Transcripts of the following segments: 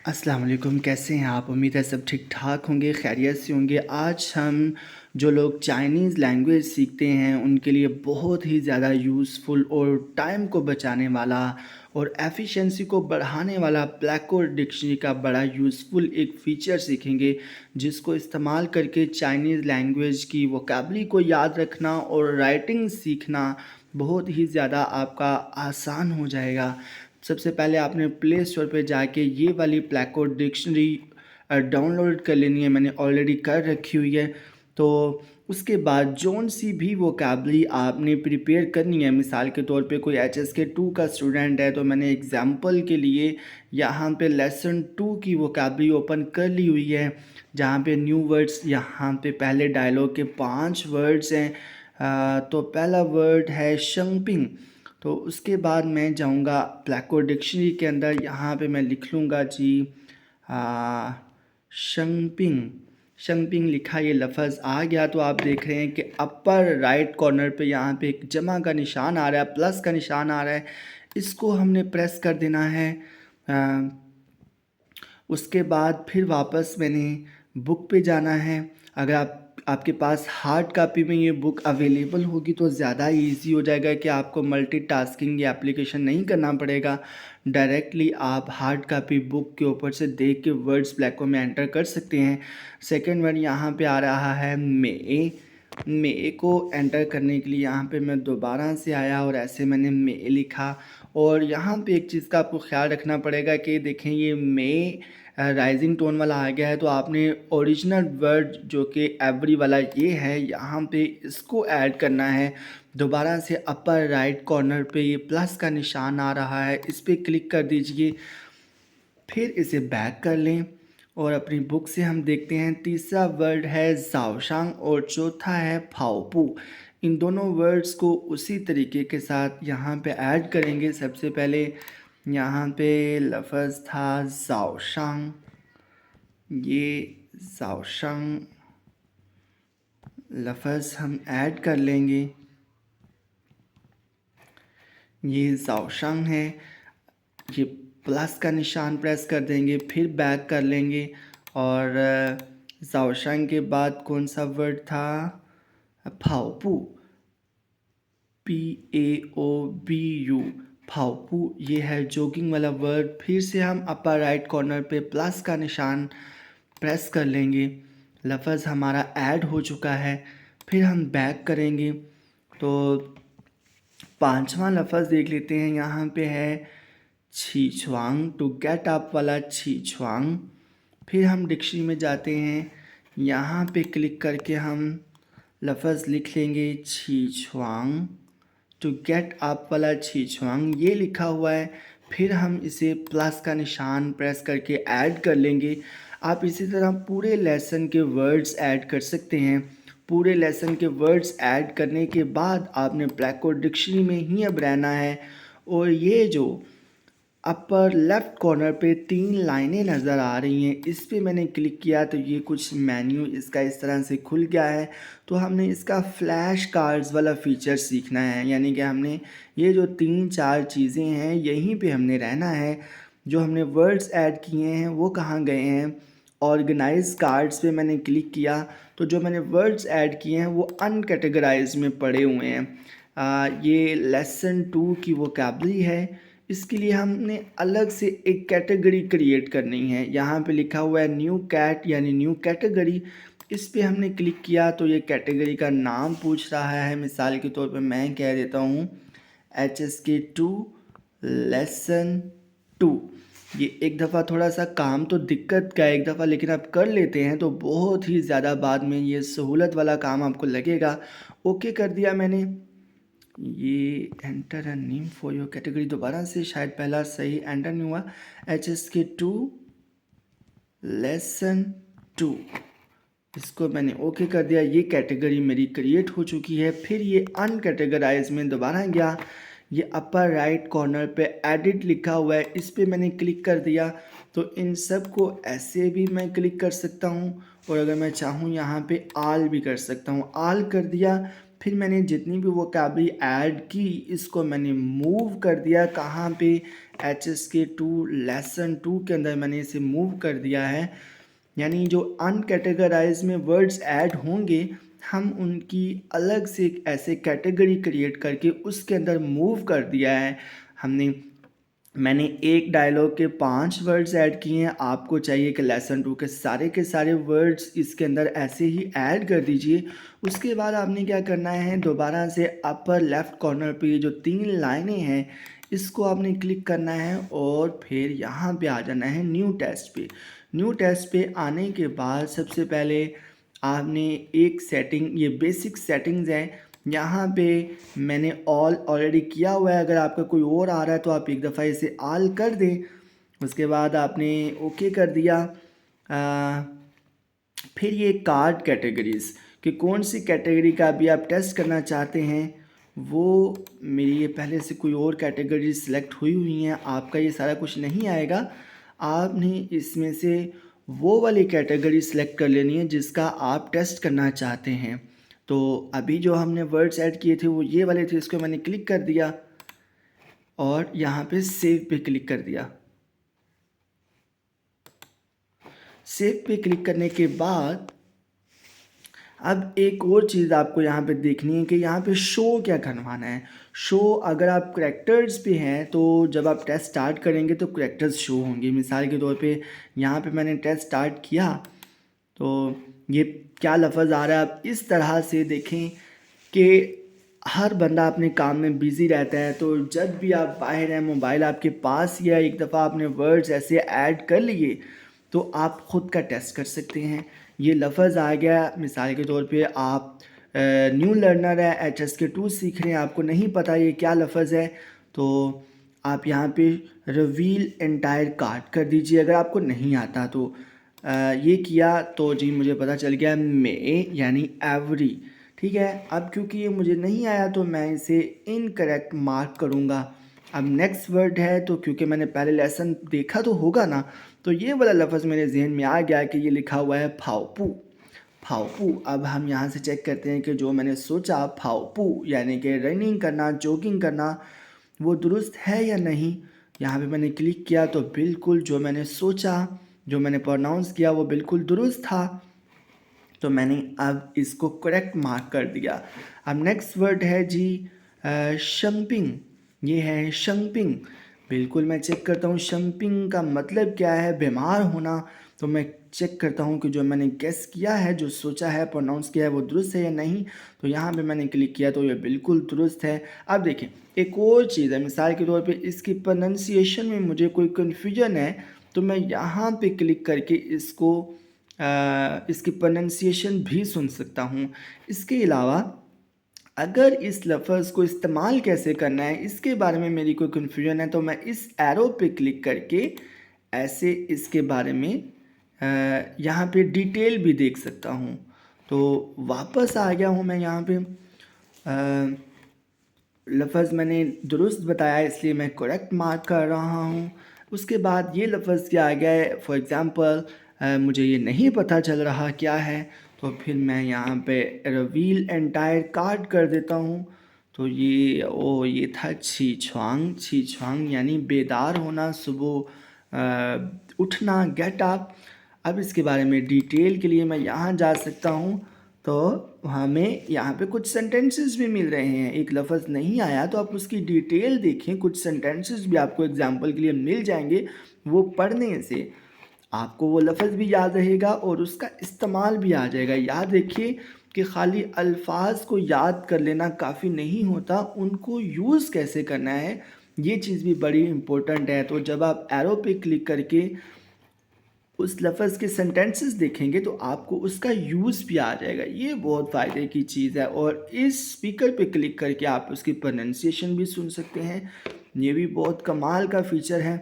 अस्सलाम वालेकुम। कैसे हैं आप? उम्मीद है सब ठीक ठाक होंगे, खैरियत से होंगे। आज हम जो लोग चाइनीज़ लैंग्वेज सीखते हैं उनके लिए बहुत ही ज़्यादा यूज़फुल और टाइम को बचाने वाला और एफिशिएंसी को बढ़ाने वाला ब्लैकबोर्ड डिक्शनरी का बड़ा यूज़फुल एक फ़ीचर सीखेंगे, जिसको इस्तेमाल करके चाइनीज़ लैंग्वेज की वोकैबुलरी को याद रखना और राइटिंग सीखना बहुत ही ज़्यादा आपका आसान हो जाएगा। सबसे पहले आपने प्ले स्टोर पे जाके ये वाली ब्लैकबोर्ड डिक्शनरी डाउनलोड कर लेनी है। मैंने ऑलरेडी कर रखी हुई है। तो उसके बाद जौन सी भी वोकैबुलरी आपने प्रिपेयर करनी है, मिसाल के तौर पे कोई HSK 2 का स्टूडेंट है तो मैंने एग्ज़ाम्पल के लिए यहाँ पे लेसन 2 की वोकैबुलरी ओपन कर ली हुई है, जहाँ पे न्यू वर्ड्स, यहाँ पे पहले डायलॉग के 5 वर्ड्स हैं। तो पहला वर्ड है शंपिंग। तो उसके बाद मैं जाऊंगा ब्लैकबोर्ड डिक्शनरी के अंदर, यहाँ पे मैं लिख लूँगा जी शंपिंग। शंपिंग लिखा, ये लफ्ज़ आ गया। तो आप देख रहे हैं कि अपर राइट कॉर्नर पे यहाँ पे एक जमा का निशान आ रहा है, प्लस का निशान आ रहा है। इसको हमने प्रेस कर देना है। आ, उसके बाद फिर वापस मैंने बुक पे जाना है। अगर आपके पास हार्ड कापी में ये बुक अवेलेबल होगी तो ज़्यादा इजी हो जाएगा कि आपको मल्टीटास्किंग या एप्लीकेशन नहीं करना पड़ेगा। डायरेक्टली आप हार्ड कापी बुक के ऊपर से देख के वर्ड्स ब्लैकों में एंटर कर सकते हैं। सेकंड वर्ड यहाँ पे आ रहा है मे। मे को एंटर करने के लिए यहाँ पे मैं दोबारा से आया और ऐसे मैंने मे लिखा। और यहाँ पे एक चीज़ का आपको ख्याल रखना पड़ेगा कि देखें ये मे राइजिंग टोन वाला आ गया है, तो आपने ओरिजिनल वर्ड जो कि एवरी वाला ये है, यहाँ पे इसको ऐड करना है। दोबारा से अपर राइट कॉर्नर पे ये प्लस का निशान आ रहा है, इस पर क्लिक कर दीजिए। फिर इसे बैक कर लें और अपनी बुक से हम देखते हैं तीसरा वर्ड है जाओशांग और चौथा है फाओपू। इन दोनों वर्ड्स को उसी तरीके के साथ यहाँ पे ऐड करेंगे। सबसे पहले यहाँ पे लफ्ज़ था जाओशांग, ये जाओशांग लफ्ज़ हम ऐड कर लेंगे। ये जाओशांग है, ये प्लस का निशान प्रेस कर देंगे, फिर बैक कर लेंगे। और जाओशांग के बाद कौन सा वर्ड था? फाओपू, PAOBU, फाओपू। ये है जोगिंग वाला वर्ड। फिर से हम अपर राइट कॉर्नर पे प्लस का निशान प्रेस कर लेंगे। लफ्ज़ हमारा ऐड हो चुका है। फिर हम बैक करेंगे तो पांचवा लफ्ज़ देख लेते हैं। यहाँ पे है छीछुआंग, टू गेट अप वाला छीछुआंग। फिर हम डिक्शनरी में जाते हैं, यहाँ पे क्लिक करके हम लफ्ज़ लिख लेंगे छीछुआंग, टू गेट अप वाला छीछुआंग, ये लिखा हुआ है। फिर हम इसे प्लस का निशान प्रेस करके ऐड कर लेंगे। आप इसी तरह पूरे लेसन के वर्ड्स ऐड कर सकते हैं। पूरे लेसन के वर्ड्स ऐड करने के बाद आपने ब्लैकबोर्ड डिक्शनरी में ही अब रहना है। और ये जो अपर लेफ़्ट कॉर्नर पे 3 लाइनें नज़र आ रही हैं, इस पे मैंने क्लिक किया तो ये कुछ मेन्यू इसका इस तरह से खुल गया है। तो हमने इसका फ्लैश कार्ड्स वाला फ़ीचर सीखना है, यानी कि हमने ये जो 3-4 चीज़ें हैं यहीं पे हमने रहना है। जो हमने वर्ड्स ऐड किए हैं वो कहाँ गए हैं? ऑर्गेनाइज कार्ड्स पे मैंने क्लिक किया तो जो मैंने वर्ड्स ऐड किए हैं वो अनकैटेगराइज में पड़े हुए हैं। ये लेसन 2 की वोकैबुलरी है। इसके लिए हमने अलग से एक कैटेगरी क्रिएट करनी है। यहाँ पे लिखा हुआ है न्यू कैट यानी न्यू कैटेगरी। इस पे हमने क्लिक किया तो ये कैटेगरी का नाम पूछ रहा है। मिसाल के तौर पे मैं कह देता हूँ HSK 2 लेसन 2। ये एक दफ़ा थोड़ा सा काम तो दिक्कत का एक दफ़ा, लेकिन आप कर लेते हैं तो बहुत ही ज़्यादा बाद में ये सहूलत वाला काम आपको लगेगा। ओके कर दिया मैंने। ये enter a name for your category, दोबारा से शायद पहला सही एंटर नहीं हुआ। HSK 2 लेसन 2, इसको मैंने ओके कर दिया। ये कैटेगरी मेरी क्रिएट हो चुकी है। फिर ये अनकैटेगराइज में दोबारा गया, ये अपर राइट कॉर्नर पे एडिट लिखा हुआ है, इस पे मैंने क्लिक कर दिया। तो इन सब को ऐसे भी मैं क्लिक कर सकता हूँ और अगर मैं चाहूँ यहाँ पे आल भी कर सकता हूँ। आल कर दिया फिर मैंने जितनी भी वोकैबुलरी ऐड की इसको मैंने मूव कर दिया कहाँ पे, HSK2 लेसन 2 के अंदर मैंने इसे मूव कर दिया है। यानी जो अनकैटेगराइज में वर्ड्स ऐड होंगे हम उनकी अलग से एक ऐसे कैटेगरी क्रिएट करके उसके अंदर मूव कर दिया है हमने। मैंने एक डायलॉग के 5 वर्ड्स ऐड किए हैं, आपको चाहिए कि लेसन 2 के सारे वर्ड्स इसके अंदर ऐसे ही ऐड कर दीजिए। उसके बाद आपने क्या करना है, दोबारा से अपर लेफ़्ट कॉर्नर पे ये जो 3 लाइनें हैं इसको आपने क्लिक करना है और फिर यहाँ पे आ जाना है न्यू टेक्स्ट पे। न्यू टेक्स्ट पे आने के बाद सबसे पहले आपने एक सेटिंग, ये बेसिक सेटिंग्स हैं, यहाँ पे मैंने ऑल ऑलरेडी किया हुआ है। अगर आपका कोई और आ रहा है तो आप एक दफ़ा इसे ऑल कर दें। उसके बाद आपने ओके कर दिया। फिर ये कार्ड कैटेगरीज़ कि कौन सी कैटेगरी का अभी आप टेस्ट करना चाहते हैं, वो मेरी ये पहले से कोई और कैटेगरी सिलेक्ट हुई हैं, आपका ये सारा कुछ नहीं आएगा। आपने इसमें से वो वाली कैटेगरी सिलेक्ट कर लेनी है जिसका आप टेस्ट करना चाहते हैं। तो अभी जो हमने वर्ड्स ऐड किए थे वो ये वाले थे, इसको मैंने क्लिक कर दिया और यहाँ पे सेव पे क्लिक कर दिया। सेव पे क्लिक करने के बाद अब एक और चीज़ आपको यहाँ पे देखनी है कि यहाँ पे शो क्या करवाना है। शो अगर आप करैक्टर्स पे हैं तो जब आप टेस्ट स्टार्ट करेंगे तो करैक्टर्स शो होंगे। मिसाल के तौर पे यहाँ पे मैंने टेस्ट स्टार्ट किया तो ये क्या लफ्ज़ आ रहा है, आप इस तरह से देखें कि हर बंदा अपने काम में बिज़ी रहता है, तो जब भी आप बाहर हैं, मोबाइल आपके पास या एक दफ़ा आपने वर्ड्स ऐसे ऐड कर लिए तो आप ख़ुद का टेस्ट कर सकते हैं। ये लफ्ज़ आ गया, मिसाल के तौर पे आप न्यू लर्नर है, HSK2 सीख रहे हैं, आपको नहीं पता ये क्या लफ्ज़ है, तो आप यहाँ पे रिवील एंटायर कार्ड कर दीजिए अगर आपको नहीं आता तो। ये किया तो जी मुझे पता चल गया मे यानी एवरी, ठीक है। अब क्योंकि ये मुझे नहीं आया तो मैं इसे इनकरेक्ट मार्क करूँगा। अब नेक्स्ट वर्ड है तो क्योंकि मैंने पहले लेसन देखा तो होगा ना, तो ये वाला लफ्ज़ मेरे जहन में आ गया कि ये लिखा हुआ है फाओपू, फाओपू। अब हम यहाँ से चेक करते हैं कि जो मैंने सोचा फाओपू यानी कि रनिंग करना, जॉगिंग करना, वो दुरुस्त है या नहीं। यहाँ पे मैंने क्लिक किया तो बिल्कुल जो मैंने सोचा, जो मैंने प्रोनाउंस किया वो बिल्कुल दुरुस्त था, तो मैंने अब इसको करेक्ट मार्क कर दिया। अब नेक्स्ट वर्ड है जी शंपिंग, ये है शंपिंग। बिल्कुल मैं चेक करता हूँ शंपिंग का मतलब क्या है, बीमार होना। तो मैं चेक करता हूँ कि जो मैंने गेस किया है, जो सोचा है, प्रोनाउंस किया है, वो दुरुस्त है या नहीं। तो यहाँ पे मैंने क्लिक किया तो ये बिल्कुल दुरुस्त है। अब देखें एक और चीज़ है, मिसाल के तौर पे इसकी प्रोनाउंसिएशन में मुझे कोई कन्फ्यूजन है तो मैं यहाँ पे क्लिक करके इसकी प्रोनाउंसिएशन भी सुन सकता हूँ। इसके अलावा अगर इस लफ्ज़ को इस्तेमाल कैसे करना है इसके बारे में मेरी कोई कन्फ्यूजन है तो मैं इस एरो पे क्लिक करके ऐसे इसके बारे में यहाँ पे डिटेल भी देख सकता हूँ। तो वापस आ गया हूँ मैं यहाँ पे, लफ्ज़ मैंने दुरुस्त बताया इसलिए मैं करेक्ट मार्क कर रहा हूँ। उसके बाद ये लफ्ज़ क्या आ गया है, फॉर एग्ज़ाम्पल मुझे ये नहीं पता चल रहा क्या है तो फिर मैं यहाँ पे रिवील एंटायर कार्ड कर देता हूँ। तो ये था छी छुआंग यानी बेदार होना, सुबह उठना, गेट अप। अब इसके बारे में डिटेल के लिए मैं यहाँ जा सकता हूँ तो हमें यहाँ पे कुछ सेंटेंसेस भी मिल रहे हैं। एक लफ्ज़ नहीं आया तो आप उसकी डिटेल देखें, कुछ सेंटेंसेस भी आपको एग्जांपल के लिए मिल जाएंगे। वो पढ़ने से आपको वो लफ्ज़ भी याद रहेगा और उसका इस्तेमाल भी आ जाएगा। याद रखिए कि ख़ाली अल्फाज को याद कर लेना काफ़ी नहीं होता, उनको यूज़ कैसे करना है ये चीज़ भी बड़ी इम्पोर्टेंट है। तो जब आप एरो पे क्लिक करके उस लफ्ज़ के सेंटेंसेस देखेंगे तो आपको उसका यूज़ भी आ जाएगा। ये बहुत फ़ायदे की चीज़ है और इस स्पीकर पे क्लिक करके आप उसकी प्रोनंसिएशन भी सुन सकते हैं। ये भी बहुत कमाल का फ़ीचर है।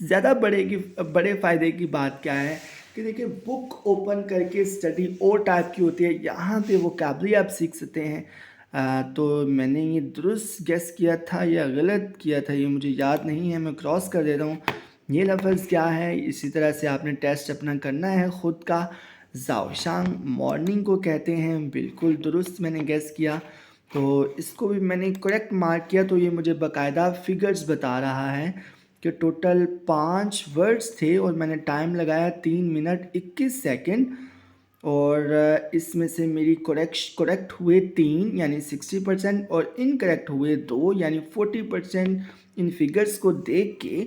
ज़्यादा बड़े फ़ायदे की बात क्या है कि देखिए बुक ओपन करके स्टडी और टाइप की होती है, यहाँ पे वोकैबुलरी आप सीख सकते हैं। तो मैंने ये दुरुस्त गेस किया था या गलत किया था ये मुझे याद नहीं है, मैं क्रॉस कर देता हूँ। ये लफ्ज़ क्या है, इसी तरह से आपने टेस्ट अपना करना है ख़ुद का। ज़ाओशांग मॉर्निंग को कहते हैं। बिल्कुल दुरुस्त मैंने गेस किया। तो इसको भी मैंने करेक्ट मार्क किया, तो ये मुझे बाकायदा फिगर्स बता रहा है कि टोटल 5 वर्ड्स थे और मैंने टाइम लगाया 3 मिनट 21 सेकंड। और इसमें से मेरी करेक्ट हुए 3 यानी 60% और इनकरेक्ट हुए 2 यानी 40%। इन फिगर्स को देख के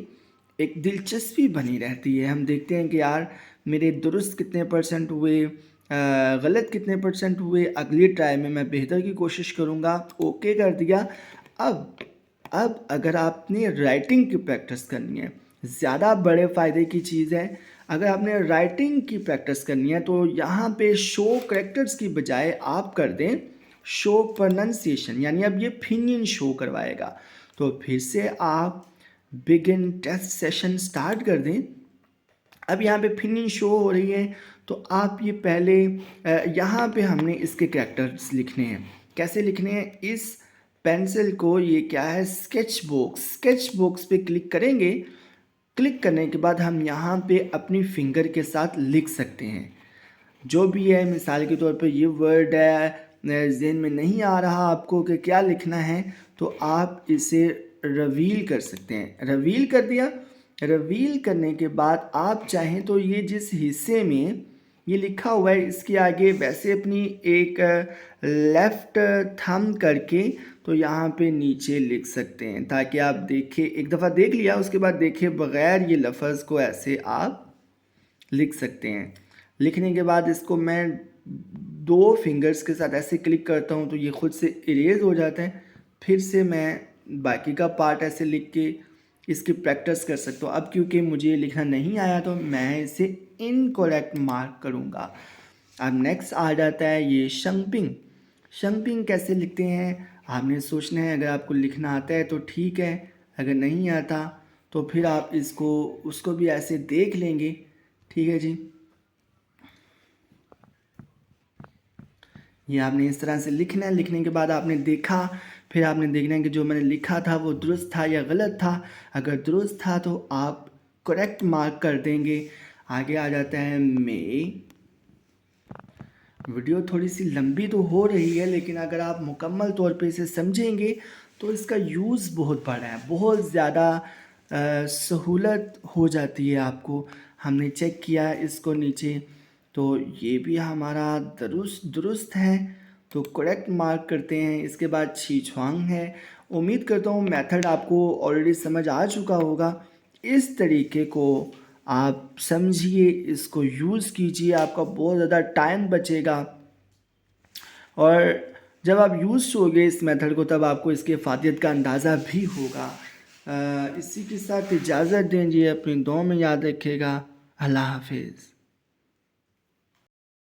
एक दिलचस्पी बनी रहती है। हम देखते हैं कि यार मेरे दुरुस्त कितने परसेंट हुए, गलत कितने परसेंट हुए। अगली ट्राई में मैं बेहतर की कोशिश करूँगा। ओके कर दिया। अब अगर आपने राइटिंग की प्रैक्टिस करनी है, ज़्यादा बड़े फ़ायदे की चीज़ है। अगर आपने राइटिंग की प्रैक्टिस करनी है तो यहाँ पे शो करेक्टर्स की बजाय आप कर दें शो प्रोनंसिएशन, यानी अब ये फिनियन शो करवाएगा। तो फिर से आप बिगिन टेस्ट सेशन स्टार्ट कर दें। अब यहाँ पे फिनिश शो हो रही है, तो आप ये पहले यहाँ पे हमने इसके कैरेक्टर्स लिखने हैं। कैसे लिखने हैं? इस पेंसिल को, ये क्या है, स्केच बॉक्स पे क्लिक करेंगे। क्लिक करने के बाद हम यहाँ पे अपनी फिंगर के साथ लिख सकते हैं जो भी है। मिसाल के तौर पे ये वर्ड है, ज़हन में नहीं आ रहा आपको कि क्या लिखना है, तो आप इसे रिवील कर सकते हैं। रिवील कर दिया। रिवील करने के बाद आप चाहें तो ये जिस हिस्से में ये लिखा हुआ है इसके आगे वैसे अपनी एक लेफ़्ट थंब करके तो यहाँ पे नीचे लिख सकते हैं, ताकि आप देखें। एक दफ़ा देख लिया, उसके बाद देखे बग़ैर ये लफ्ज़ को ऐसे आप लिख सकते हैं। लिखने के बाद इसको मैं 2 फिंगर्स के साथ ऐसे क्लिक करता हूँ तो ये ख़ुद से इरेज हो जाते हैं। फिर से मैं बाकी का पार्ट ऐसे लिख के इसकी प्रैक्टिस कर सकता हूँ। अब क्योंकि मुझे ये लिखना नहीं आया तो मैं इसे इनकरेक्ट मार्क करूँगा। अब नेक्स्ट आ जाता है ये शंपिंग। शंपिंग कैसे लिखते हैं आपने सोचना है। अगर आपको लिखना आता है तो ठीक है, अगर नहीं आता तो फिर आप उसको भी ऐसे देख लेंगे। ठीक है जी, ये आपने इस तरह से लिखना है। लिखने के बाद आपने देखा, फिर आपने देखना है कि जो मैंने लिखा था वो दुरुस्त था या गलत था। अगर दुरुस्त था तो आप करेक्ट मार्क कर देंगे। आगे आ जाता है मे। वीडियो थोड़ी सी लंबी तो हो रही है, लेकिन अगर आप मुकम्मल तौर पे इसे समझेंगे तो इसका यूज़ बहुत बड़ा है, बहुत ज़्यादा सहूलत हो जाती है आपको। हमने चेक किया इसको नीचे, तो ये भी हमारा दुरुस्त है, तो करेक्ट मार्क करते हैं। इसके बाद छीछुआंग है। उम्मीद करता हूँ मेथड आपको ऑलरेडी समझ आ चुका होगा। इस तरीके को आप समझिए, इसको यूज़ कीजिए, आपका बहुत ज़्यादा टाइम बचेगा। और जब आप यूज़ होगे इस मेथड को तब आपको इसकी इफ़ादियत का अंदाज़ा भी होगा। इसी के साथ इजाज़त दीजिए, अपनी दुआ में याद रखिएगा। अल्लाह हाफिज़।